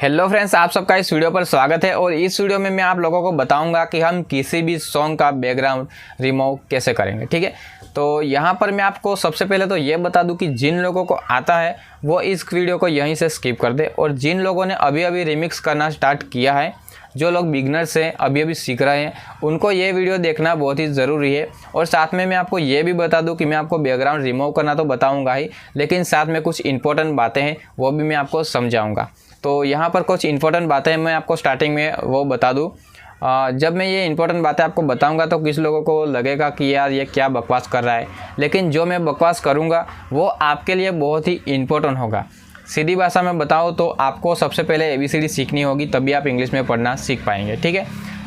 Hello friends, आप सबका इस वीडियो पर स्वागत है। और इस वीडियो में मैं आप लोगों को बताऊंगा कि हम किसी भी सॉन्ग का बैकग्राउंड रिमूव कैसे करेंगे। ठीक है, तो यहाँ पर मैं आपको सबसे पहले तो ये बता दूं कि जिन लोगों को आता है वो इस वीडियो को यहीं से स्किप कर दे, और जिन लोगों ने अभी अभी रिमिक्स करना स्टार्ट किया है, जो लोग बिगनर्स हैं, अभी अभी सीख रहे हैं, उनको ये वीडियो देखना बहुत ही ज़रूरी है। और साथ में मैं आपको ये भी बता दूं कि मैं आपको बैकग्राउंड रिमूव करना तो बताऊंगा ही, लेकिन साथ में कुछ इंपॉर्टेंट बातें हैं वो भी मैं आपको समझाऊंगा। तो यहाँ पर कुछ इंपॉर्टेंट बातें मैं आपको स्टार्टिंग में वो बता दूँ। जब मैं ये इंपॉर्टेंट बातें आपको बताऊंगा तो किस लोगों को लगेगा कि यार ये क्या बकवास कर रहा है, लेकिन जो मैं बकवास करूँगा वो आपके लिए बहुत ही इंपॉर्टेंट होगा। सीधी भाषा में बताऊँ तो आपको सबसे पहले ABCD सीखनी होगी, तभी आप इंग्लिश में पढ़ना सीख पाएंगे। ठीक है,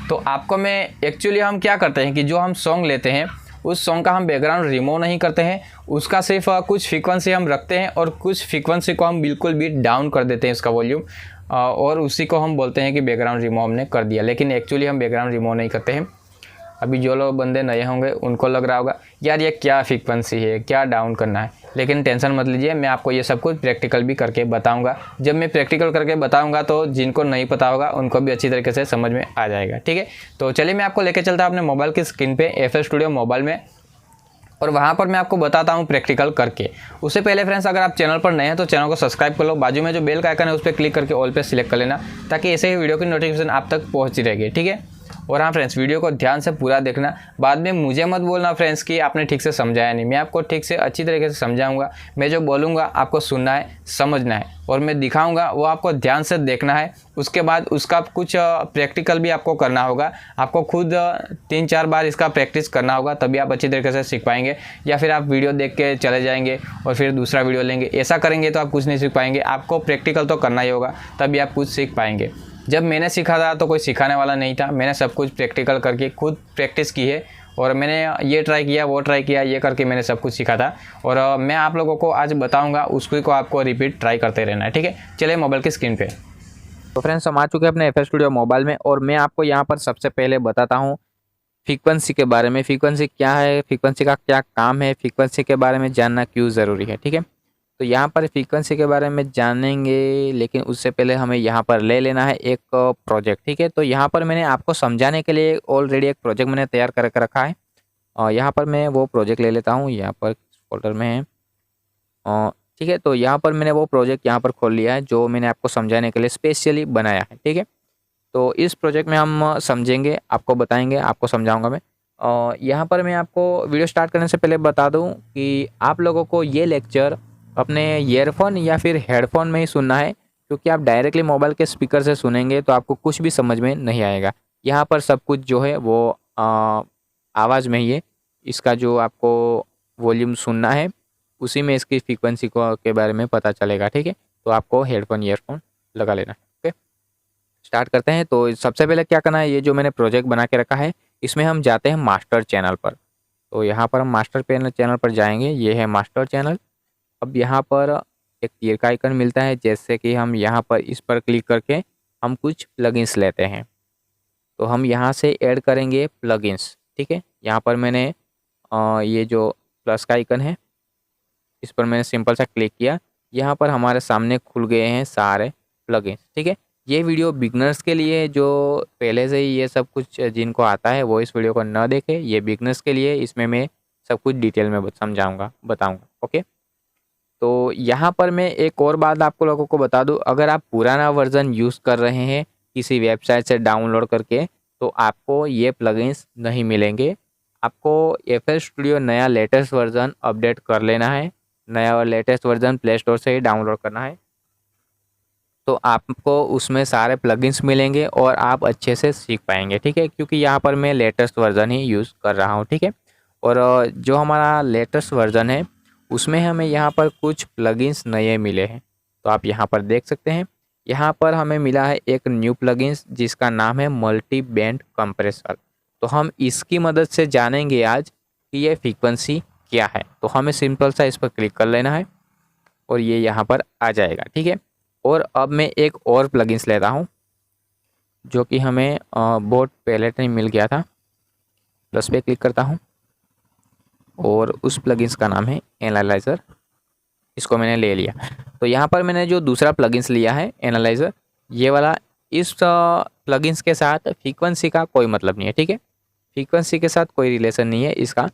तो आपको मैं एक्चुअली हम क्या करते हैं कि जो हम सॉन्ग लेते हैं उस सॉन्ग का हम बैकग्राउंड रिमूव नहीं करते हैं, उसका सिर्फ कुछ फ्रीक्वेंसी हम रखते हैं और कुछ फ्रीक्वेंसी को हम बिल्कुल भी डाउन कर देते हैं इसका वॉल्यूम, और उसी को हम बोलते हैं कि बैकग्राउंड रिमूव हमने कर दिया। लेकिन एक्चुअली हम बैकग्राउंड रिमूव नहीं करते हैं। अभी जो लोग बंदे नए होंगे उनको लग रहा होगा यार ये क्या फ्रीक्वेंसी है, क्या डाउन करना है, लेकिन टेंशन मत लीजिए, मैं आपको ये सब कुछ प्रैक्टिकल भी करके बताऊंगा। जब मैं प्रैक्टिकल करके बताऊंगा तो जिनको नहीं पता होगा उनको भी अच्छी तरीके से समझ में आ जाएगा। ठीक है, तो चलिए मैं आपको लेके चलता हूँ अपने मोबाइल की स्क्रीन पे, FL स्टूडियो मोबाइल में, और वहाँ पर मैं आपको बताता हूँ प्रैक्टिकल करके। उससे पहले फ्रेंड्स, अगर आप चैनल पर नए हैं तो चैनल को सब्सक्राइब कर लो, बाजू में जो बेल का आइकन है उस पर क्लिक करके ऑल पे सिलेक्ट कर लेना, ताकि ऐसे ही वीडियो की नोटिफिकेशन आप तक पहुँचती रहेगी। ठीक है, और हाँ फ्रेंड्स, वीडियो को ध्यान से पूरा देखना, बाद में मुझे मत बोलना फ्रेंड्स कि आपने ठीक से समझाया नहीं। मैं आपको ठीक से अच्छी तरीके से समझाऊंगा। मैं जो बोलूँगा आपको सुनना है, समझना है, और मैं दिखाऊंगा वो आपको ध्यान से देखना है। उसके बाद उसका कुछ प्रैक्टिकल भी आपको करना होगा, आपको खुद 3-4 बार इसका प्रैक्टिस करना होगा, तभी आप अच्छी तरीके से सीख पाएंगे। या फिर आप वीडियो देख के चले जाएंगे और फिर दूसरा वीडियो लेंगे, ऐसा करेंगे तो आप कुछ नहीं सीख पाएंगे। आपको प्रैक्टिकल तो करना ही होगा, तभी आप कुछ सीख पाएंगे। जब मैंने सीखा था तो कोई सिखाने वाला नहीं था, मैंने सब कुछ प्रैक्टिकल करके खुद प्रैक्टिस की है, और मैंने ये ट्राई किया, वो ट्राई किया, ये करके मैंने सब कुछ सीखा था। और मैं आप लोगों को आज बताऊंगा, उसको को आपको रिपीट ट्राई करते रहना है। ठीक है, चलिए मोबाइल की स्क्रीन पे। तो फ्रेंड्स, हम आ चुके हैं अपने FL स्टूडियो मोबाइल में, और मैं आपको यहाँ पर सबसे पहले बताता हूँ फ्रीक्वेंसी के बारे में। फ्रीक्वेंसी क्या है, फ्रीक्वेंसी का क्या काम है, फ्रीक्वेंसी के बारे में जानना क्यों ज़रूरी है। ठीक है, तो यहाँ पर फ्रीक्वेंसी के बारे में जानेंगे, लेकिन उससे पहले हमें यहाँ पर ले लेना है एक प्रोजेक्ट। ठीक है, तो यहाँ पर मैंने आपको समझाने के लिए ऑलरेडी एक प्रोजेक्ट मैंने तैयार करके रखा है, और यहाँ पर मैं वो प्रोजेक्ट ले लेता हूँ, यहाँ पर फोल्डर में है। ठीक है, तो यहाँ पर मैंने वो प्रोजेक्ट यहाँ पर खोल लिया है जो मैंने आपको समझाने के लिए स्पेशली बनाया है। ठीक है, तो इस प्रोजेक्ट में हम समझेंगे, आपको बताएंगे, आपको समझाऊंगा मैं। यहाँ पर मैं आपको वीडियो स्टार्ट करने से पहले बता दूं कि आप लोगों को ये लेक्चर अपने ईयरफोन या फिर हेडफोन में ही सुनना है, क्योंकि आप डायरेक्टली मोबाइल के स्पीकर से सुनेंगे तो आपको कुछ भी समझ में नहीं आएगा। यहाँ पर सब कुछ जो है वो आवाज़ में ही है। इसका जो आपको वॉल्यूम सुनना है उसी में इसकी फ्रीक्वेंसी को के बारे में पता चलेगा। ठीक है, तो आपको हेडफोन ईयरफोन लगा लेना है। ओके, स्टार्ट करते हैं। तो सबसे पहले क्या करना है, ये जो मैंने प्रोजेक्ट बना के रखा है इसमें हम जाते हैं मास्टर चैनल पर। तो यहाँ पर हम मास्टर चैनल पर जाएंगे, ये है मास्टर चैनल। अब यहाँ पर एक तीर का आइकन मिलता है, जैसे कि हम यहाँ पर इस पर क्लिक करके हम कुछ प्लगइन्स लेते हैं। तो हम यहाँ से ऐड करेंगे प्लगइन्स। ठीक है, यहाँ पर मैंने ये जो प्लस का आइकन है इस पर मैंने सिंपल सा क्लिक किया, यहाँ पर हमारे सामने खुल गए हैं सारे प्लगइन्स। ठीक है, ये वीडियो बिगनर्स के लिए, जो पहले से ही ये सब कुछ जिनको आता है वो इस वीडियो को न देखे। ये बिगनर्स के लिए, इसमें मैं सब कुछ डिटेल में समझाऊंगा, बताऊंगा। ओके, तो यहाँ पर मैं एक और बात आप लोगों को बता दूं, अगर आप पुराना वर्जन यूज़ कर रहे हैं किसी वेबसाइट से डाउनलोड करके, तो आपको ये प्लगइन्स नहीं मिलेंगे। आपको FL स्टूडियो नया लेटेस्ट वर्जन अपडेट कर लेना है, नया और लेटेस्ट वर्जन प्ले स्टोर से ही डाउनलोड करना है, तो आपको उसमें सारे प्लगइन्स मिलेंगे और आप अच्छे से सीख पाएंगे। ठीक है, क्योंकि यहाँ पर मैं लेटेस्ट वर्जन ही यूज़ कर रहा हूँ। ठीक है, और जो हमारा लेटेस्ट वर्जन है उसमें हमें यहाँ पर कुछ प्लगइन्स नए मिले हैं, तो आप यहाँ पर देख सकते हैं। यहाँ पर हमें मिला है एक न्यू प्लगइन्स जिसका नाम है मल्टी बैंड कंप्रेसर। तो हम इसकी मदद से जानेंगे आज कि ये फ्रीक्वेंसी क्या है। तो हमें सिंपल सा इस पर क्लिक कर लेना है और ये यहाँ पर आ जाएगा। ठीक है, और अब मैं एक और प्लगइन्स लेता हूँ जो कि हमें बहुत पहले टाइम मिल गया था। प्लस पे क्लिक करता हूँ और उस प्लगइन्स का नाम है एनालाइज़र। इसको मैंने ले लिया। तो यहाँ पर मैंने जो दूसरा प्लगइन्स लिया है एनालाइज़र, ये वाला इस प्लगइन्स के साथ फ्रीक्वेंसी का कोई मतलब नहीं है, ठीक है। फ्रीक्वेंसी के साथ कोई रिलेशन नहीं है इसका।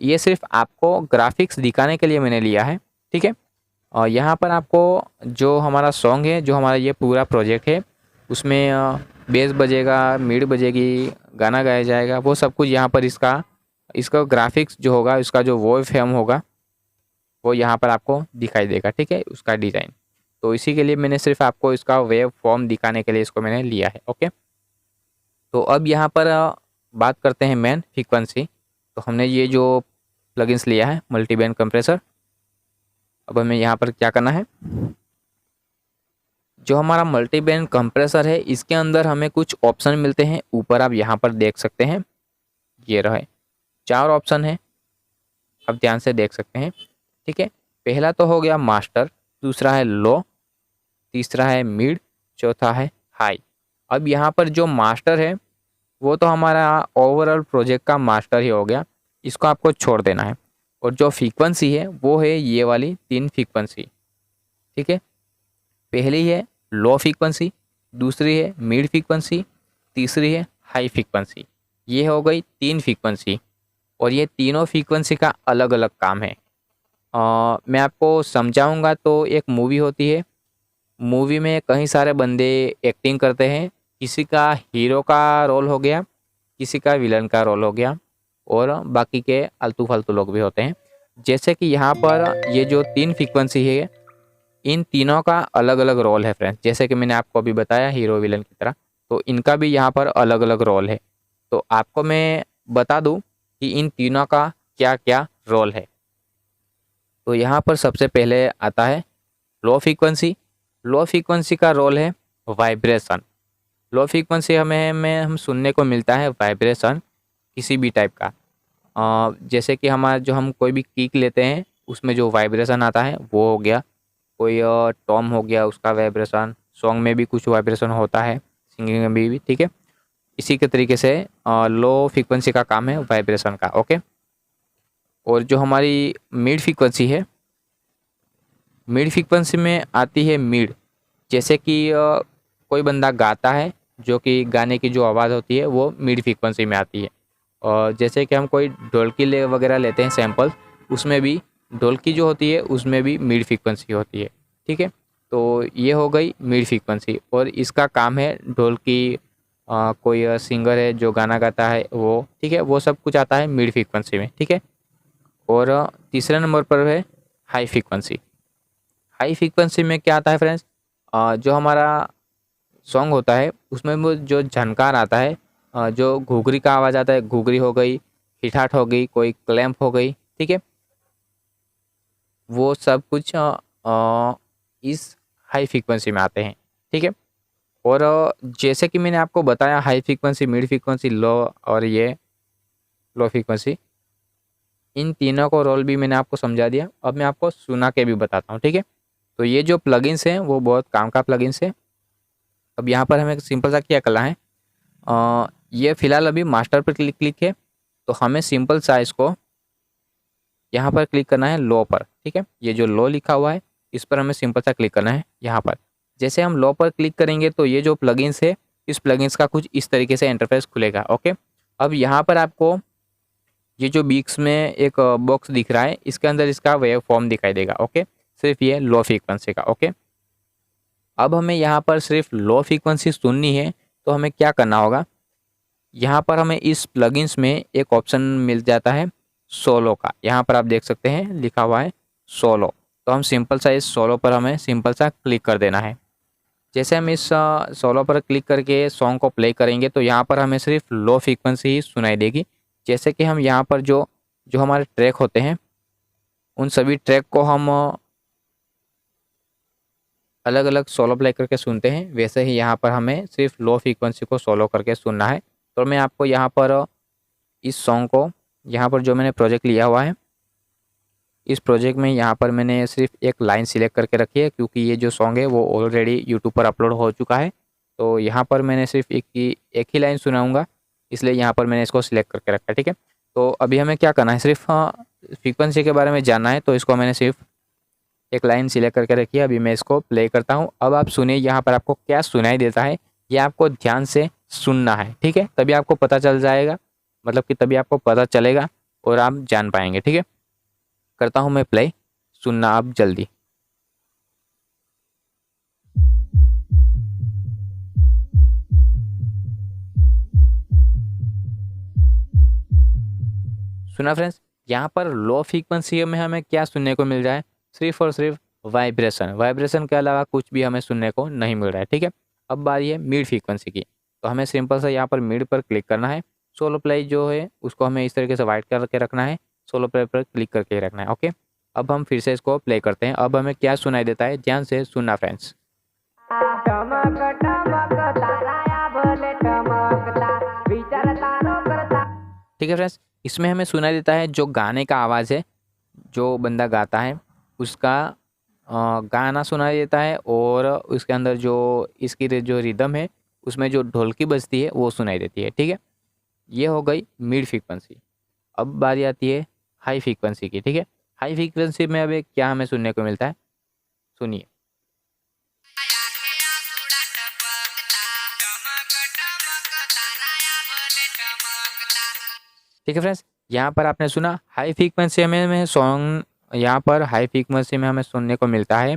ये सिर्फ आपको ग्राफिक्स दिखाने के लिए मैंने लिया है, ठीक है। और यहाँ पर आपको जो हमारा सॉन्ग है, जो हमारा ये पूरा प्रोजेक्ट है, उसमें बेस बजेगा, मिड बजेगी, गाना गाया जाएगा, वो सब कुछ यहाँ पर इसका ग्राफिक्स जो होगा, इसका जो वेव फॉर्म होगा वो यहाँ पर आपको दिखाई देगा, ठीक है, उसका डिज़ाइन। तो इसी के लिए मैंने सिर्फ आपको इसका वेव फॉर्म दिखाने के लिए इसको मैंने लिया है, ओके। तो अब यहाँ पर बात करते हैं मेन फ्रीक्वेंसी। तो हमने ये जो प्लगइन्स लिया है मल्टी बैंड कंप्रेसर, अब हमें यहाँ पर क्या करना है, जो हमारा मल्टी बैंड कंप्रेसर है इसके अंदर हमें कुछ ऑप्शन मिलते हैं। ऊपर आप यहाँ पर देख सकते हैं, ये रहे 4 ऑप्शन है, आप ध्यान से देख सकते हैं, ठीक है। पहला तो हो गया मास्टर, दूसरा है लो, तीसरा है मिड, चौथा है हाई। अब यहाँ पर जो मास्टर है वो तो हमारा ओवरऑल प्रोजेक्ट का मास्टर ही हो गया, इसको आपको छोड़ देना है। और जो फ्रीक्वेंसी है वो है ये वाली 3 फ्रीक्वेंसी, ठीक है। पहली है लो फ्रीक्वेंसी, दूसरी है मिड फ्रीक्वेंसी, तीसरी है हाई फ्रीक्वेंसी। ये हो गई 3 फ्रीक्वेंसी, और ये तीनों फ्रीक्वेंसी का अलग अलग काम है। मैं आपको समझाऊंगा। तो एक मूवी होती है, मूवी में कई सारे बंदे एक्टिंग करते हैं, किसी का हीरो का रोल हो गया, किसी का विलन का रोल हो गया, और बाकी के आलतू फालतू लोग भी होते हैं। जैसे कि यहाँ पर ये जो 3 फ्रीक्वेंसी है, इन तीनों का अलग अलग रोल है फ्रेंड्स। जैसे कि मैंने आपको अभी बताया हीरो विलन की तरह, तो इनका भी यहाँ पर अलग अलग रोल है। तो आपको मैं बता दूँ कि इन तीनों का क्या क्या रोल है। तो यहाँ पर सबसे पहले आता है लो फ्रीक्वेंसी। लो फ्रीक्वेंसी का रोल है वाइब्रेशन। लो फ्रीक्वेंसी हम सुनने को मिलता है वाइब्रेशन किसी भी टाइप का। जैसे कि हमारा जो हम कोई भी किक लेते हैं उसमें जो वाइब्रेशन आता है वो हो गया, कोई टॉम हो गया उसका वाइब्रेशन, सॉन्ग में भी कुछ वाइब्रेशन होता है, सिंगिंग में भी, ठीक है। इसी के तरीके से लो फ्रीक्वेंसी का काम है वाइब्रेशन का, ओके। और जो हमारी मिड फ्रीक्वेंसी है, मिड फ्रीक्वेंसी में आती है मिड। जैसे कि कोई बंदा गाता है, जो कि गाने की जो आवाज़ होती है वो मिड फ्रीक्वेंसी में आती है। और जैसे कि हम कोई ढोलकी वगैरह लेते हैं सैंपल, उसमें भी ढोलकी जो होती है उसमें भी मिड फ्रीक्वेंसी होती है, ठीक है। तो ये हो गई मिड फ्रीक्वेंसी, और इसका काम है ढोलकी, कोई सिंगर है जो गाना गाता है वो, ठीक है, वो सब कुछ आता है मिड फ्रीक्वेंसी में, ठीक है। और तीसरे नंबर पर है हाई फ्रीक्वेंसी। हाई फ्रीक्वेंसी में क्या आता है फ्रेंड्स, जो हमारा सॉन्ग होता है उसमें वो जो झनकार आता है, जो घुघरी का आवाज़ आता है, घुघरी हो गई, हिठाट हो गई, कोई क्लैंप हो गई, ठीक है, वो सब कुछ इस हाई फ्रीक्वेंसी में आते हैं, ठीक है। और जैसे कि मैंने आपको बताया हाई फ्रीक्वेंसी, मिड फ्रीक्वेंसी, लो और ये लो फ्रीक्वेंसी, इन तीनों को रोल भी मैंने आपको समझा दिया। अब मैं आपको सुना के भी बताता हूँ, ठीक है। तो ये जो प्लगइन्स हैं वो बहुत काम का प्लगइन्स है। अब यहाँ पर हमें सिंपल सा क्या करना है, ये फ़िलहाल अभी मास्टर पर क्लिक है, तो हमें सिंपल सा इसको यहाँ पर क्लिक करना है लो पर, ठीक है। ये जो लो लिखा हुआ है इस पर हमें सिंपल सा क्लिक करना है यहाँ पर। जैसे हम लो पर क्लिक करेंगे तो ये जो प्लगइन्स है, इस प्लगइन्स का कुछ इस तरीके से इंटरफेस खुलेगा, ओके। अब यहाँ पर आपको ये जो बीच में एक बॉक्स दिख रहा है, इसके अंदर इसका वेव फॉर्म दिखाई देगा, ओके, सिर्फ ये लो फ्रीक्वेंसी का, ओके। अब हमें यहाँ पर सिर्फ लो फ्रीक्वेंसी सुननी है, तो हमें क्या करना होगा, यहाँ पर हमें इस प्लगइन्स में एक ऑप्शन मिल जाता है सोलो का। यहाँ पर आप देख सकते हैं लिखा हुआ है सोलो, तो हम सिंपल सा इस सोलो पर हमें सिंपल सा क्लिक कर देना है। जैसे हम इस सोलो पर क्लिक करके सॉन्ग को प्ले करेंगे तो यहाँ पर हमें सिर्फ लो फ्रीक्वेंसी ही सुनाई देगी। जैसे कि हम यहाँ पर जो जो हमारे ट्रैक होते हैं उन सभी ट्रैक को हम अलग अलग सोलो प्ले करके सुनते हैं, वैसे ही यहाँ पर हमें सिर्फ लो फ्रीक्वेंसी को सोलो करके सुनना है। तो मैं आपको यहाँ पर इस सॉन्ग को, यहाँ पर जो मैंने प्रोजेक्ट लिया हुआ है, इस प्रोजेक्ट में यहाँ पर मैंने सिर्फ एक लाइन सिलेक्ट करके रखी है, क्योंकि ये जो सॉन्ग है वो ऑलरेडी यूट्यूब पर अपलोड हो चुका है। तो यहाँ पर मैंने सिर्फ एक ही लाइन सुनाऊँगा, इसलिए यहाँ पर मैंने इसको सिलेक्ट करके रखा है, ठीक है। तो अभी हमें क्या करना है, सिर्फ फ्रीक्वेंसी के बारे में जानना है, तो इसको मैंने सिर्फ एक लाइन सिलेक्ट करके रखिए। अभी मैं इसको प्ले करता हूँ। अब आप सुनिए यहाँ पर आपको क्या सुनाई देता है, ये आपको ध्यान से सुनना है, ठीक है। तभी आपको पता चल जाएगा, मतलब कि तभी आपको पता चलेगा और आप जान पाएंगे, ठीक है। करता हूँ मैं प्ले, सुनना आप जल्दी। सुना फ्रेंड्स, यहाँ पर लो फ्रीक्वेंसी में हमें क्या सुनने को मिल रहा है, सिर्फ और सिर्फ वाइब्रेशन। वाइब्रेशन के अलावा कुछ भी हमें सुनने को नहीं मिल रहा है, ठीक है। अब बारी है मिड फ्रीक्वेंसी की, तो हमें सिंपल सा यहाँ पर मिड पर क्लिक करना है। सोलो प्ले जो है उसको हमें इस तरीके से वाइट करके रखना है, सोलो प्ले पर क्लिक करके ही रखना है, ओके। अब हम फिर से इसको प्ले करते हैं। अब हमें क्या सुनाई देता है, ध्यान से सुनना फ्रेंड्स। ठीक है फ्रेंड्स, इसमें हमें सुनाई देता है जो गाने का आवाज़ है, जो बंदा गाता है उसका गाना सुनाई देता है, और उसके अंदर जो इसकी जो रिदम है उसमें जो ढोलकी बजती है वो सुनाई देती है, ठीक है। ये हो गई मिड फ्रीक्वेंसी। अब बारी आती है हाई फ्रीक्वेंसी की, ठीक है। हाई फ्रीक्वेंसी में अभी क्या हमें सुनने को मिलता है, सुनिए। ठीक है फ्रेंड्स, यहाँ पर आपने सुना हाई फ्रीक्वेंसी में सॉन्ग, यहाँ पर हाई फ्रीक्वेंसी में हमें सुनने को मिलता है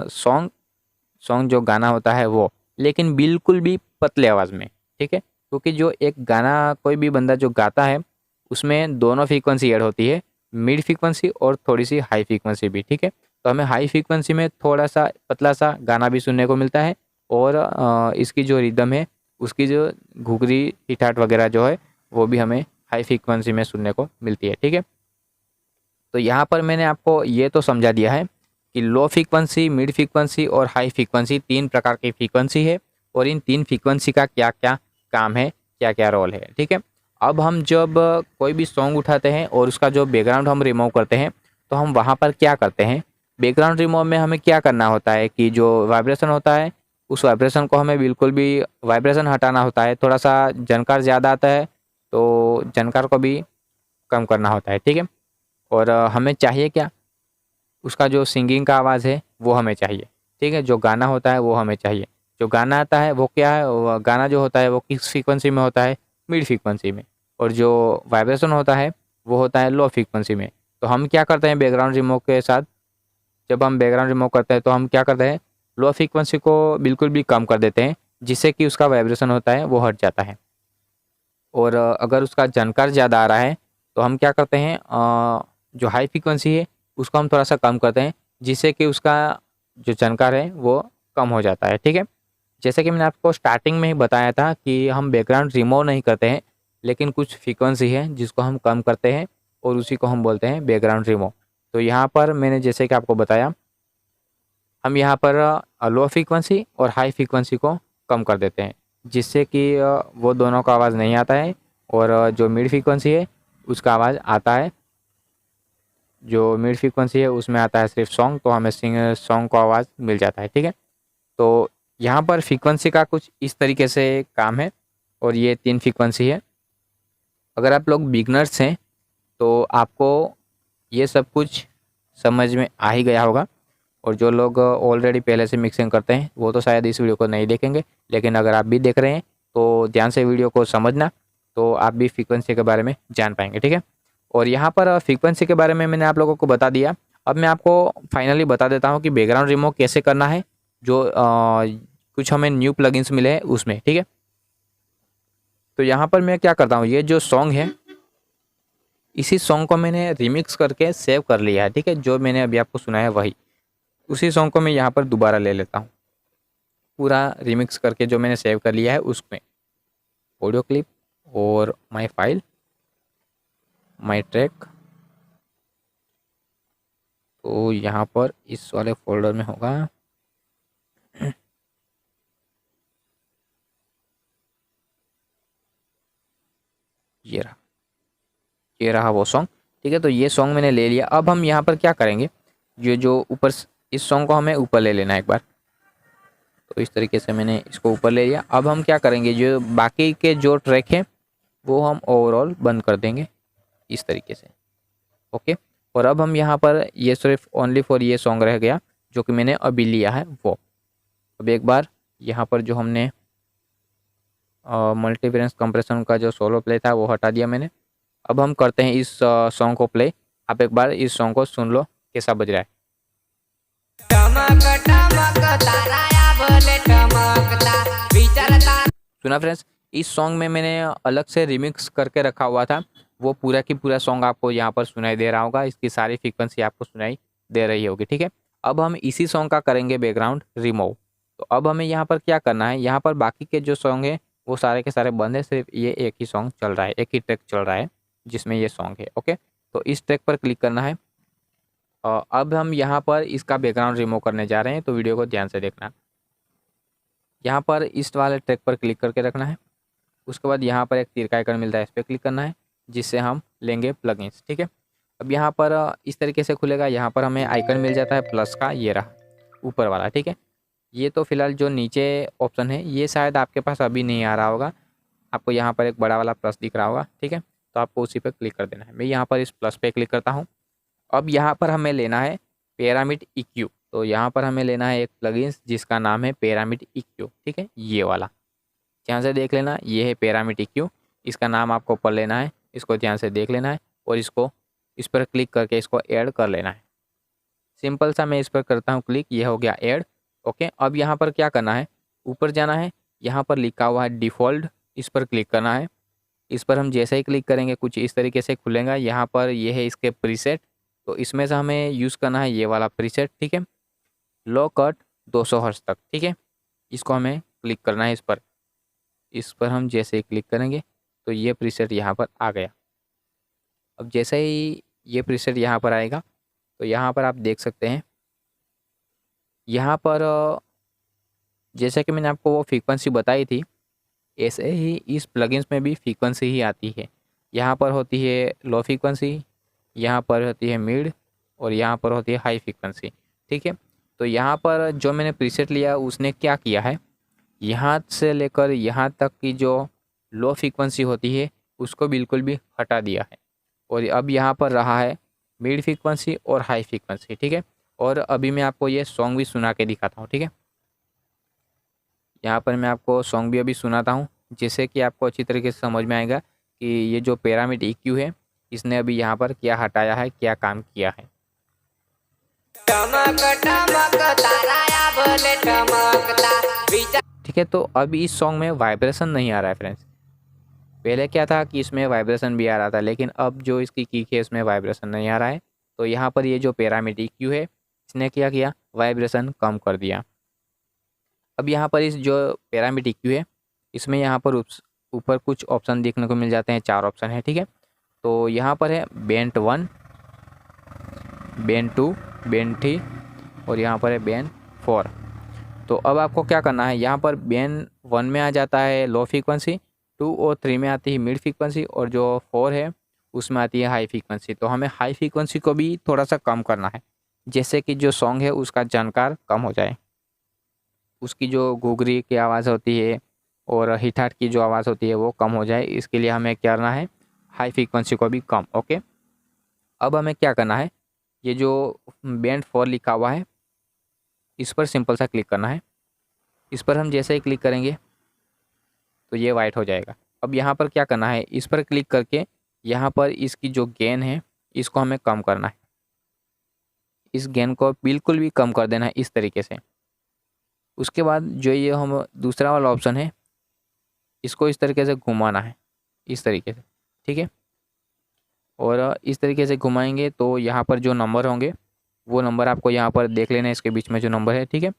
सॉन्ग जो गाना होता है वो, लेकिन बिल्कुल भी पतले आवाज़ में, ठीक है। क्योंकि जो एक गाना कोई भी बंदा जो गाता है उसमें दोनों फ्रीक्वेंसी ऐड होती है, मिड फ्रीक्वेंसी और थोड़ी सी हाई फ्रीक्वेंसी भी, ठीक है। तो हमें हाई फ्रीक्वेंसी में थोड़ा सा पतला सा गाना भी सुनने को मिलता है, और इसकी जो रिदम है उसकी जो घुघरी हिठाट वगैरह जो है वो भी हमें हाई फ्रीक्वेंसी में सुनने को मिलती है, ठीक है। तो यहाँ पर मैंने आपको ये तो समझा दिया है कि लो फ्रीक्वेंसी, मिड फ्रीक्वेंसी और हाई फ्रीक्वेंसी 3 प्रकार की फ्रीक्वेंसी है, और इन 3 फ्रीक्वेंसी का क्या क्या काम है, क्या क्या रोल है, ठीक है। अब हम जब कोई भी सॉन्ग उठाते हैं और उसका जो बैकग्राउंड हम रिमूव करते हैं, तो हम वहाँ पर क्या करते हैं, बैकग्राउंड रिमूव में हमें क्या करना होता है कि जो वाइब्रेशन होता है उस वाइब्रेशन को हमें बिल्कुल भी वाइब्रेशन हटाना होता है। थोड़ा सा झनकार ज़्यादा आता है तो झनकार को भी कम करना होता है, ठीक है। और हमें चाहिए क्या, उसका जो सिंगिंग का आवाज़ है वो हमें चाहिए, ठीक है। जो गाना होता है वो हमें चाहिए। जो गाना आता है वो क्या है, वो गाना जो होता है वो किस फ्रीक्वेंसी में होता है, मिड फ्रीक्वेंसी में, और जो वाइब्रेशन होता है वो होता है लो फ्रीक्वेंसी में। तो हम क्या करते हैं बैकग्राउंड रिमूव के साथ, जब हम बैकग्राउंड रिमूव करते हैं तो हम क्या करते हैं, लो फ्रीक्वेंसी को बिल्कुल भी कम कर देते हैं, जिससे कि उसका वाइब्रेशन होता है वो हट जाता है। और अगर उसका झनकार ज़्यादा आ रहा है तो हम क्या करते हैं, जो हाई फ्रीक्वेंसी है उसको हम थोड़ा सा कम करते हैं, जिससे कि उसका जो झनकार है वो कम हो जाता है, ठीक है। जैसे कि मैंने आपको स्टार्टिंग में ही बताया था कि हम बैकग्राउंड रिमूव नहीं करते हैं, लेकिन कुछ फ्रीक्वेंसी है जिसको हम कम करते हैं और उसी को हम बोलते हैं बैकग्राउंड रिमूव। तो यहाँ पर मैंने जैसे कि आपको बताया, हम यहाँ पर लो फ्रीक्वेंसी और हाई फ्रीक्वेंसी को कम कर देते हैं, जिससे कि वो दोनों का आवाज़ नहीं आता है, और जो मिड फ्रीक्वेंसी है उसका आवाज़ आता है। जो मिड फ्रीक्वेंसी है उसमें आता है सिर्फ सॉन्ग, तो हमें सॉन्ग को आवाज़ मिल जाता है, ठीक है। तो यहाँ पर फ्रीक्वेंसी का कुछ इस तरीके से काम है, और ये 3 फ्रीक्वेंसी है। अगर आप लोग बिगनर्स हैं तो आपको ये सब कुछ समझ में आ ही गया होगा, और जो लोग ऑलरेडी पहले से मिक्सिंग करते हैं वो तो शायद इस वीडियो को नहीं देखेंगे, लेकिन अगर आप भी देख रहे हैं तो ध्यान से वीडियो को समझना, तो आप भी फ्रीक्वेंसी के बारे में जान पाएंगे, ठीक है। और यहाँ पर फ्रीक्वेंसी के बारे में मैंने आप लोगों को बता दिया। अब मैं आपको फाइनली बता देता हूँ कि बैकग्राउंड रिमूव कैसे करना है, जो कुछ हमें न्यू प्लगइन्स मिले हैं उसमें, ठीक है। तो यहाँ पर मैं क्या करता हूँ, ये जो सॉन्ग है इसी सॉन्ग को मैंने रिमिक्स करके सेव कर लिया है, ठीक है। जो मैंने अभी आपको सुनाया वही, उसी सॉन्ग को मैं यहाँ पर दोबारा ले लेता हूँ, पूरा रिमिक्स करके जो मैंने सेव कर लिया है उसमें ऑडियो क्लिप और माय फाइल, माय ट्रैक। तो यहाँ पर इस वाले फोल्डर में होगा, ये रहा वो सॉन्ग, ठीक है। तो ये सॉन्ग मैंने ले लिया। अब हम यहाँ पर क्या करेंगे, ये जो ऊपर इस सॉन्ग को हमें ऊपर ले लेना है एक बार। तो इस तरीके से मैंने इसको ऊपर ले लिया। अब हम क्या करेंगे, जो बाकी के जो ट्रैक हैं वो हम ओवरऑल बंद कर देंगे इस तरीके से, ओके। और अब हम यहाँ पर ये सिर्फ ओनली फॉर ये सॉन्ग रह गया जो कि मैंने अभी लिया है वो। अब एक बार यहाँ पर जो हमने मल्टीफ्रेंस कंप्रेशन का जो सोलो प्ले था वो हटा दिया मैंने। अब हम करते हैं इस सॉन्ग को प्ले। आप एक बार इस सॉन्ग को सुन लो कैसा बज रहा है। सुना फ्रेंड्स, इस सॉन्ग में मैंने अलग से रिमिक्स करके रखा हुआ था, वो पूरा की पूरा सॉन्ग आपको यहाँ पर सुनाई दे रहा होगा, इसकी सारी फ्रीक्वेंसी आपको सुनाई दे रही होगी। ठीक है, अब हम इसी सॉन्ग का करेंगे बैकग्राउंड रिमूव। तो अब हमें यहाँ पर क्या करना है, यहाँ पर बाकी के जो सॉन्ग है वो सारे के सारे बंद है, सिर्फ ये एक ही सॉन्ग चल रहा है, एक ही ट्रैक चल रहा है जिसमें ये सॉन्ग है। ओके, तो इस ट्रैक पर क्लिक करना है। अब हम यहाँ पर इसका बैकग्राउंड रिमूव करने जा रहे हैं, तो वीडियो को ध्यान से देखना। यहाँ पर इस वाले ट्रैक पर क्लिक करके रखना है। उसके बाद यहाँ पर एक तीर का आइकन मिलता है, इस पर क्लिक करना है, जिससे हम लेंगे प्लगइन्स। ठीक है, अब यहाँ पर इस तरीके से खुलेगा। यहाँ पर हमें आइकन मिल जाता है प्लस का, ये रहा ऊपर वाला। ठीक है, ये तो फिलहाल जो नीचे ऑप्शन है ये शायद आपके पास अभी नहीं आ रहा होगा, आपको यहाँ पर एक बड़ा वाला प्लस दिख रहा होगा। ठीक है, तो आपको उसी पर क्लिक कर देना है। मैं यहाँ पर इस प्लस पे क्लिक करता हूँ। अब यहाँ पर हमें लेना है पैरामिड EQ। तो यहाँ पर हमें लेना है एक प्लगइन्स जिसका नाम है पैरामिड EQ। ठीक है, ये वाला ध्यान से देख लेना, ये है पैरामिड EQ, इसका नाम आपको पढ़ लेना है, इसको ध्यान से देख लेना है और इसको इस पर क्लिक करके इसको ऐड कर लेना है। सिंपल सा मैं इस पर करता हूँ क्लिक, ये हो गया ऐड। ओके, अब यहाँ पर क्या करना है, ऊपर जाना है, यहाँ पर लिखा हुआ है डिफ़ॉल्ट, इस पर क्लिक करना है। इस पर हम जैसे ही क्लिक करेंगे कुछ इस तरीके से खुलेगा। यहाँ पर ये है इसके प्रीसेट, तो इसमें से हमें यूज़ करना है ये वाला प्रीसेट। ठीक है, लो कट 200 हर्ट्ज तक। ठीक है, इसको हमें क्लिक करना है इस पर हम जैसे ही क्लिक करेंगे तो ये प्रीसेट यहाँ पर आ गया। अब जैसे ही ये प्रीसेट यहाँ पर आएगा तो यहाँ पर आप देख सकते हैं, यहाँ पर जैसे कि मैंने आपको वो फ्रीक्वेंसी बताई थी, ऐसे ही इस प्लगइन्स में भी फ्रीक्वेंसी ही आती है। यहाँ पर होती है लो फ्रीक्वेंसी, यहाँ पर होती है मिड और यहाँ पर होती है हाई फ्रीक्वेंसी। ठीक है, तो यहाँ पर जो मैंने प्रीसेट लिया उसने क्या किया है, यहाँ से लेकर यहाँ तक की जो लो फ्रीक्वेंसी होती है उसको बिल्कुल भी हटा दिया है और अब यहाँ पर रहा है मिड फ्रीक्वेंसी और हाई फ्रीक्वेंसी। ठीक है, और अभी मैं आपको ये सॉन्ग भी सुना के दिखाता हूँ। ठीक है, यहाँ पर मैं आपको सॉन्ग भी अभी सुनाता हूँ जिससे कि आपको अच्छी तरीके से समझ में आएगा कि ये जो पैरामिड EQ है इसने अभी यहाँ पर क्या हटाया है, क्या काम किया है। ठीक है, तो अब इस सॉन्ग में वाइब्रेशन नहीं आ रहा है फ्रेंड्स। पहले क्या था कि इसमें वाइब्रेशन भी आ रहा था, लेकिन अब जो इसकी किक है इसमें वाइब्रेशन नहीं आ रहा है। तो यहाँ पर ये जो पैरामिड EQ है इसने क्या किया, वाइब्रेशन कम कर दिया। अब यहाँ पर इस जो पैरामिड EQ है इसमें यहाँ पर ऊपर कुछ ऑप्शन देखने को मिल जाते हैं, 4 ऑप्शन है। ठीक है, तो यहाँ पर है बैंड 1, बैंड 2, बैंड 3 और यहाँ पर है बैंड 4। तो अब आपको क्या करना है, यहाँ पर बैंड 1 में आ जाता है लो फ्रीक्वेंसी, 2 और 3 में आती है मिड फ्रीक्वेंसी और जो 4 है उसमें आती है हाई फ्रीक्वेंसी। तो हमें हाई फ्रीक्वेंसी को भी थोड़ा सा कम करना है, जैसे कि जो सॉन्ग है उसका जानकार कम हो जाए, उसकी जो घुघरी की आवाज़ होती है और हिट-हाट की जो आवाज़ होती है वो कम हो जाए। इसके लिए हमें क्या करना है, हाई फ्रीक्वेंसी को भी कम। ओके, अब हमें क्या करना है, ये जो बैंड 4 लिखा हुआ है इस पर सिंपल सा क्लिक करना है। इस पर हम जैसे ही क्लिक करेंगे तो ये वाइट हो जाएगा। अब यहाँ पर क्या करना है, इस पर क्लिक करके यहाँ पर इसकी जो गेन है इसको हमें कम करना है, इस गेन को बिल्कुल भी कम कर देना है इस तरीके से। उसके बाद जो ये हम दूसरा वाला ऑप्शन है इसको इस तरीके से घुमाना है, इस तरीके से। ठीक है, और इस तरीके से घुमाएंगे तो यहाँ पर जो नंबर होंगे वो नंबर आपको यहाँ पर देख लेना है, इसके बीच में जो नंबर है। ठीक है,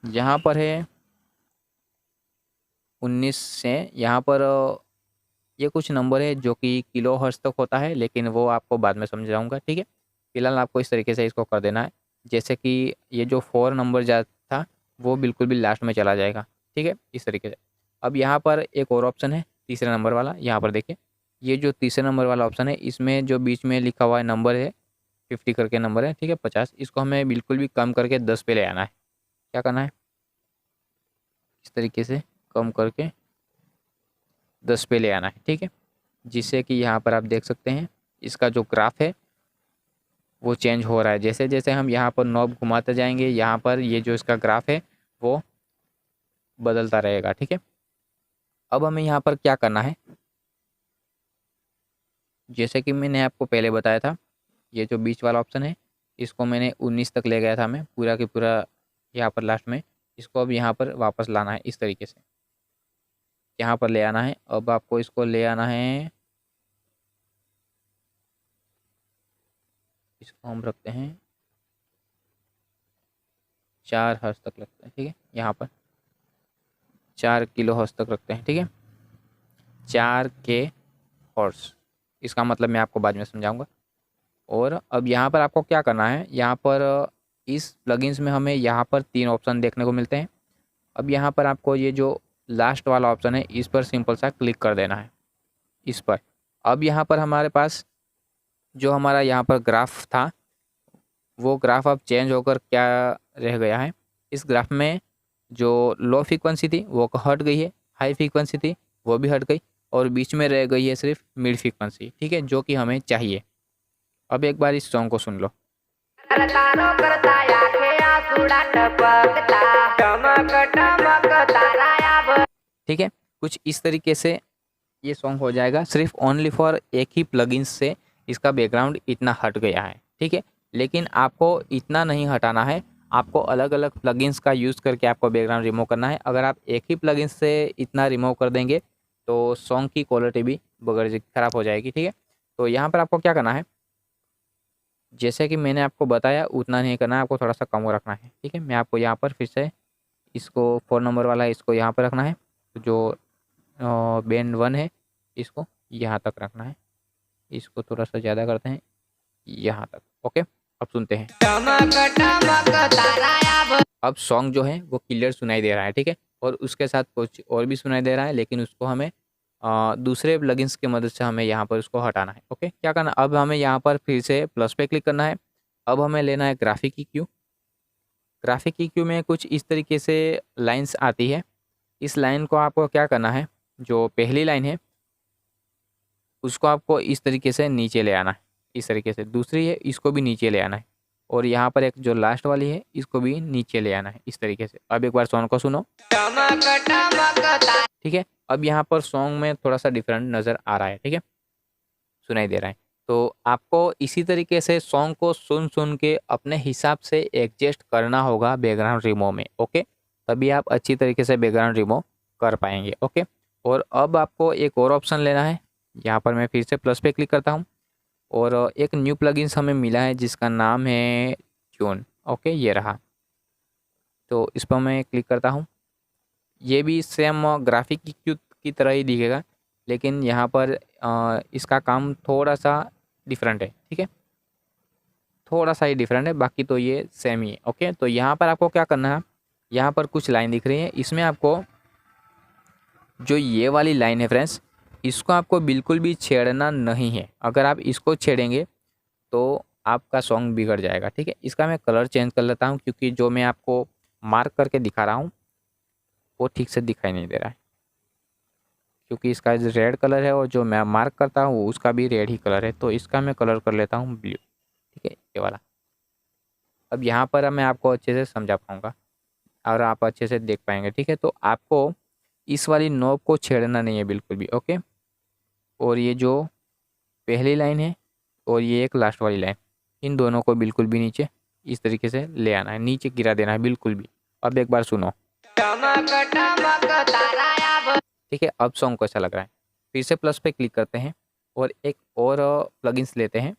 यहाँ पर है 19 से यहाँ पर ये कुछ नंबर है जो कि किलो हर्ट्ज तक होता है, लेकिन वो आपको बाद में समझाऊंगा। ठीक है, फिलहाल आपको इस तरीके से इसको कर देना है, जैसे कि ये जो 4 नंबर जा था वो बिल्कुल भी लास्ट में चला जाएगा। ठीक है, इस तरीके से। अब यहाँ पर एक और ऑप्शन है तीसरे नंबर वाला, यहाँ पर देखिए ये जो तीसरे नंबर वाला ऑप्शन है इसमें जो बीच में लिखा हुआ है नंबर है 50 करके नंबर है। ठीक है, 50, इसको हमें बिल्कुल भी कम करके 10 पे ले आना है। क्या करना है, इस तरीके से कम करके 10 पे ले आना है। ठीक है, जिससे कि यहाँ पर आप देख सकते हैं इसका जो ग्राफ है वो चेंज हो रहा है। जैसे जैसे हम यहाँ पर नॉब घुमाते जाएंगे, यहाँ पर ये जो इसका ग्राफ है वो बदलता रहेगा। ठीक है, अब हमें यहाँ पर क्या करना है, जैसे कि मैंने आपको पहले बताया था, ये जो बीच वाला ऑप्शन है इसको मैंने 19 तक ले गया था मैं पूरा के पूरा यहाँ पर लास्ट में। इसको अब यहाँ पर वापस लाना है, इस तरीके से यहाँ पर ले आना है। अब आपको इसको ले आना है, इसको हम रखते हैं 4 हर्ट्ज तक लगते हैं। ठीक है, यहाँ पर 4 किलो हर्ट्ज तक रखते हैं। ठीक है, 4K हर्ट्ज, इसका मतलब मैं आपको बाद में समझाऊंगा। और अब यहाँ पर आपको क्या करना है, यहाँ पर इस प्लगइन्स में हमें यहाँ पर 3 ऑप्शन देखने को मिलते हैं। अब यहाँ पर आपको ये जो लास्ट वाला ऑप्शन है इस पर सिंपल सा क्लिक कर देना है, इस पर। अब यहाँ पर हमारे पास जो हमारा यहाँ पर ग्राफ था वो ग्राफ अब चेंज होकर क्या रह गया है, इस ग्राफ में जो लो फ्रीक्वेंसी थी वो हट गई है, हाई फ्रीक्वेंसी थी वो भी हट गई, और बीच में रह गई है सिर्फ मिड फ्रीक्वेंसी। ठीक है, जो कि हमें चाहिए। अब एक बार इस सॉन्ग को सुन लो। ठीक है, कुछ इस तरीके से ये सॉन्ग हो जाएगा, सिर्फ ओनली फॉर एक ही प्लगइन से इसका बैकग्राउंड इतना हट गया है। ठीक है, लेकिन आपको इतना नहीं हटाना है, आपको अलग अलग प्लगइन्स का यूज़ करके आपको बैकग्राउंड रिमूव करना है। अगर आप एक ही प्लगइन से इतना रिमूव कर देंगे तो सॉन्ग की क्वालिटी भी ख़राब हो जाएगी। ठीक है, तो यहाँ पर आपको क्या करना है, जैसे कि मैंने आपको बताया उतना नहीं करना है, आपको थोड़ा सा कम रखना है। ठीक है, मैं आपको यहाँ पर फिर से इसको 4 नंबर वाला इसको यहाँ पर रखना है, जो बैंड 1 है इसको यहाँ तक रखना है, इसको थोड़ा सा ज़्यादा करते हैं यहाँ तक। ओके, अब सुनते हैं। अब सॉन्ग जो है वो क्लियर सुनाई दे रहा है। ठीक है, और उसके साथ कुछ और भी सुनाई दे रहा है, लेकिन उसको हमें दूसरे प्लगइन्स की मदद से हमें यहाँ पर उसको हटाना है। ओके, क्या करना, अब हमें यहाँ पर फिर से प्लस पे क्लिक करना है। अब हमें लेना है ग्राफिक EQ। ग्राफिक EQ में कुछ इस तरीके से लाइंस आती है। इस लाइन को आपको क्या करना है, जो पहली लाइन है उसको आपको इस तरीके से नीचे ले आना है, इस तरीके से। दूसरी है इसको भी नीचे ले आना है, और यहाँ पर एक जो लास्ट वाली है इसको भी नीचे ले आना है, इस तरीके से। अब एक बार सॉन्ग को सुनो। ठीक है, अब यहाँ पर सॉन्ग में थोड़ा सा डिफरेंट नज़र आ रहा है। ठीक है, सुनाई दे रहा है। तो आपको इसी तरीके से सॉन्ग को सुन सुन के अपने हिसाब से एडजस्ट करना होगा बैकग्राउंड रिमूव में। ओके, तभी आप अच्छी तरीके से बैकग्राउंड रिमूव कर पाएंगे। ओके, और अब आपको एक और ऑप्शन लेना है, यहाँ पर मैं फिर से प्लस पे क्लिक करता हूँ, और एक न्यू प्लगइन्स हमें मिला है जिसका नाम है ट्यून। ओके, ये रहा, तो इस पर मैं क्लिक करता हूँ। ये भी सेम ग्राफिक की तरह ही दिखेगा, लेकिन यहाँ पर इसका काम थोड़ा सा डिफरेंट है। ठीक है, थोड़ा सा ही डिफरेंट है, बाकी तो ये सेम ही है। ओके, तो यहाँ पर आपको क्या करना है, यहाँ पर कुछ लाइन दिख रही है, इसमें आपको जो ये वाली लाइन है फ्रेंड्स, इसको आपको बिल्कुल भी छेड़ना नहीं है। अगर आप इसको छेड़ेंगे तो आपका सॉन्ग बिगड़ जाएगा। ठीक है, इसका मैं कलर चेंज कर लेता हूँ, क्योंकि जो मैं आपको मार्क करके दिखा रहा हूँ वो ठीक से दिखाई नहीं दे रहा है, क्योंकि इसका रेड कलर है और जो मैं मार्क करता हूँ उसका भी रेड ही कलर है। तो इसका मैं कलर कर लेता हूँ ब्लू। ठीक है, ये वाला। अब यहाँ पर मैं आपको अच्छे से समझा पाऊँगा और आप अच्छे से देख पाएंगे। ठीक है, तो आपको इस वाली नोब को छेड़ना नहीं है बिल्कुल भी। ओके, और ये जो पहली लाइन है और ये एक लास्ट वाली लाइन, इन दोनों को बिल्कुल भी नीचे इस तरीके से ले आना है, नीचे गिरा देना है बिल्कुल भी। अब एक बार सुनो। ठीक है, अब सॉन्ग कैसा लग रहा है। फिर से प्लस पे क्लिक करते हैं और एक और प्लगइन्स लेते हैं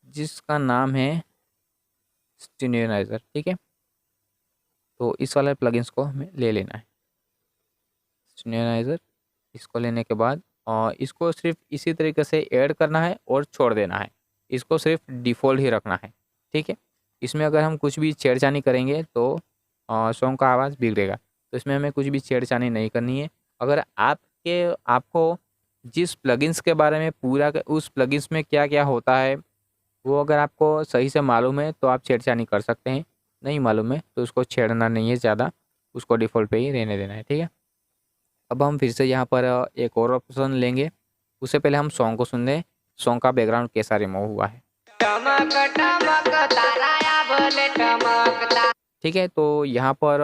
जिसका नाम है स्टिन्योनाइजर। ठीक है, तो इस वाले प्लगइन्स को हमें ले लेना है, स्टिन्योनाइजर। इसको लेने के बाद इसको सिर्फ इसी तरीके से ऐड करना है और छोड़ देना है, इसको सिर्फ डिफ़ॉल्ट ही रखना है। ठीक है, इसमें अगर हम कुछ भी छेड़छानी करेंगे तो सॉन्ग का आवाज़ बिगड़ेगा, तो इसमें हमें कुछ भी छेड़छानी नहीं करनी है। अगर आपको जिस प्लगइन्स के बारे में पूरा उस प्लगइन्स में क्या क्या होता है वो अगर आपको सही से मालूम है तो आप छेड़छानी कर सकते हैं, नहीं मालूम है तो उसको छेड़ना नहीं है ज़्यादा, उसको डिफ़ॉल्ट पे ही रहने देना है। ठीक है, अब हम फिर से यहाँ पर एक और ऑप्शन लेंगे, उससे पहले हम सॉन्ग को सुन लें, सॉन्ग का बैकग्राउंड कैसा रिमूव हुआ है। टमक टमक ताराया भले टमकता। ठीक है, तो यहाँ पर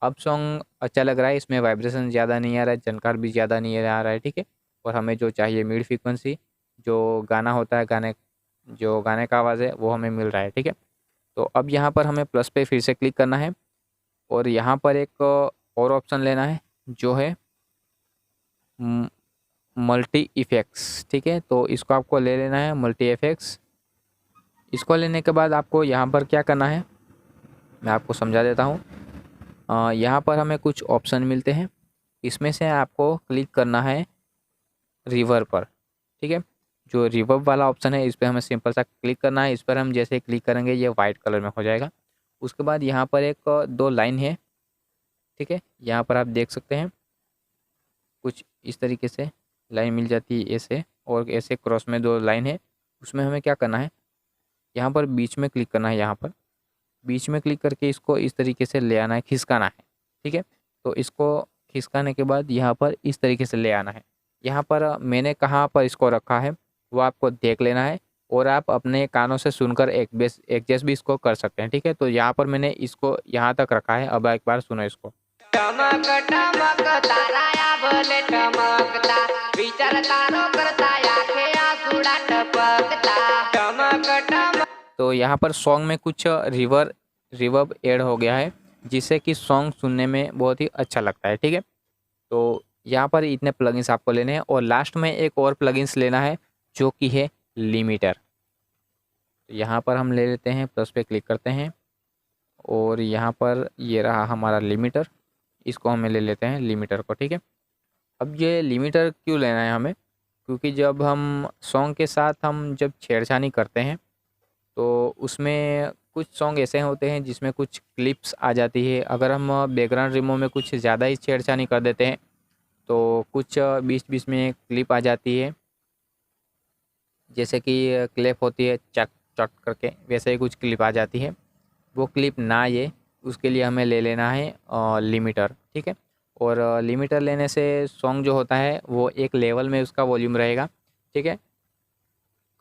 अब सॉन्ग अच्छा लग रहा है, इसमें वाइब्रेशन ज़्यादा नहीं आ रहा है, झनकार भी ज़्यादा नहीं आ रहा है। ठीक है, और हमें जो चाहिए मिड फ्रीक्वेंसी जो गाना होता है, गाने का आवाज़ है वो हमें मिल रहा है। ठीक है, तो अब यहाँ पर हमें प्लस पे फिर से क्लिक करना है और यहाँ पर एक और ऑप्शन लेना है जो है मल्टी इफ़ेक्ट्स। ठीक है, तो इसको आपको ले लेना है मल्टी इफ़ेक्ट्स। इसको लेने के बाद आपको यहाँ पर क्या करना है मैं आपको समझा देता हूँ। यहाँ पर हमें कुछ ऑप्शन मिलते हैं, इसमें से आपको क्लिक करना है रिवर्ब पर। ठीक है, जो रिवर्ब वाला ऑप्शन है इस पर हमें सिंपल सा क्लिक करना है। इस पर हम जैसे क्लिक करेंगे ये वाइट कलर में हो जाएगा। उसके बाद यहाँ पर एक दो लाइन है। ठीक है, यहाँ पर आप देख सकते हैं कुछ इस तरीके से लाइन मिल जाती है ऐसे, और ऐसे क्रॉस में दो लाइन है। उसमें हमें क्या करना है, यहाँ पर बीच में क्लिक करना है। यहाँ पर बीच में क्लिक करके इसको इस तरीके से ले आना है, खिसकाना है। ठीक है, तो इसको खिसकाने के बाद यहाँ पर इस तरीके से ले आना है। यहाँ पर मैंने कहाँ पर इसको रखा है वो आपको देख लेना है, और आप अपने कानों से सुनकर एडजस्ट भी इसको कर सकते हैं। ठीक है, तो यहाँ पर मैंने इसको यहाँ तक रखा है। अब एक बार सुनो इसको। टमक टमक ताराया भले टमकता, विचार तारो करता आखे आसुडा टपकता। टमक टमक। तो यहाँ पर सॉन्ग में कुछ रिवर्ब ऐड हो गया है, जिससे कि सॉन्ग सुनने में बहुत ही अच्छा लगता है। ठीक है, तो यहाँ पर इतने प्लगइन्स आपको लेने हैं, और लास्ट में एक और प्लगइन्स लेना है जो कि है लिमिटर। यहाँ पर हम ले लेते हैं, प्लस पे क्लिक करते हैं, और यहाँ पर ये रहा हमारा लिमिटर। इसको हमें ले लेते हैं लिमिटर को। ठीक है, अब ये लिमिटर क्यों लेना है हमें, क्योंकि जब हम सॉन्ग के साथ हम जब छेड़छानी करते हैं तो उसमें कुछ सॉन्ग ऐसे होते हैं जिसमें कुछ क्लिप्स आ जाती है। अगर हम बैकग्राउंड रिमूव में कुछ ज़्यादा ही छेड़छानी कर देते हैं तो कुछ बीच बीच में क्लिप आ जाती है, जैसे कि क्लिप होती है चक चक करके, वैसे ही कुछ क्लिप आ जाती है। वो क्लिप ना आए उसके लिए हमें ले लेना है लिमिटर। ठीक है, और लिमिटर लेने से सॉन्ग जो होता है वो एक लेवल में उसका वॉल्यूम रहेगा। ठीक है,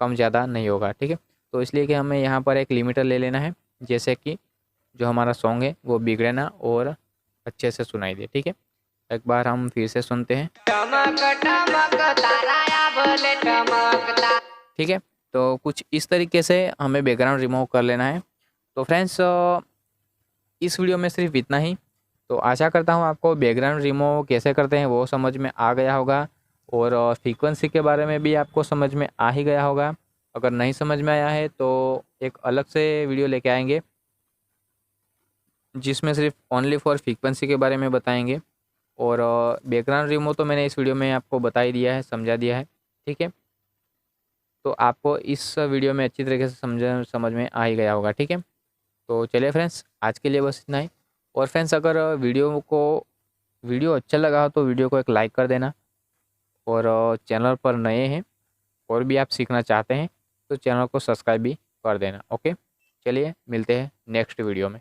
कम ज़्यादा नहीं होगा। ठीक है, तो इसलिए कि हमें यहाँ पर एक लिमिटर ले लेना है, जैसे कि जो हमारा सॉन्ग है वो बिगड़े ना और अच्छे से सुनाई दे। ठीक है, एक बार हम फिर से सुनते हैं। टमक टमक ताराया भले टमकता। ठीक है, तो कुछ इस तरीके से हमें बैकग्राउंड रिमूव कर लेना है। तो फ्रेंड्स इस वीडियो में सिर्फ इतना ही। तो आशा करता हूँ आपको बैकग्राउंड रिमूव कैसे करते हैं वो समझ में आ गया होगा, और फ्रीक्वेंसी के बारे में भी आपको समझ में आ ही गया होगा। अगर नहीं समझ में आया है तो एक अलग से वीडियो लेके आएंगे जिसमें सिर्फ ओनली फॉर फ्रीक्वेंसी के बारे में बताएंगे, और बैकग्राउंड रिमूव तो मैंने इस वीडियो में आपको बता ही दिया है, समझा दिया है। ठीक है, तो आपको इस वीडियो में अच्छी तरीके से समझ में आ ही गया होगा। ठीक है, तो चलिए फ्रेंड्स आज के लिए बस इतना ही। और फ्रेंड्स अगर वीडियो अच्छा लगा हो तो वीडियो को एक लाइक कर देना, और चैनल पर नए हैं और भी आप सीखना चाहते हैं तो चैनल को सब्सक्राइब भी कर देना। ओके, चलिए मिलते हैं नेक्स्ट वीडियो में।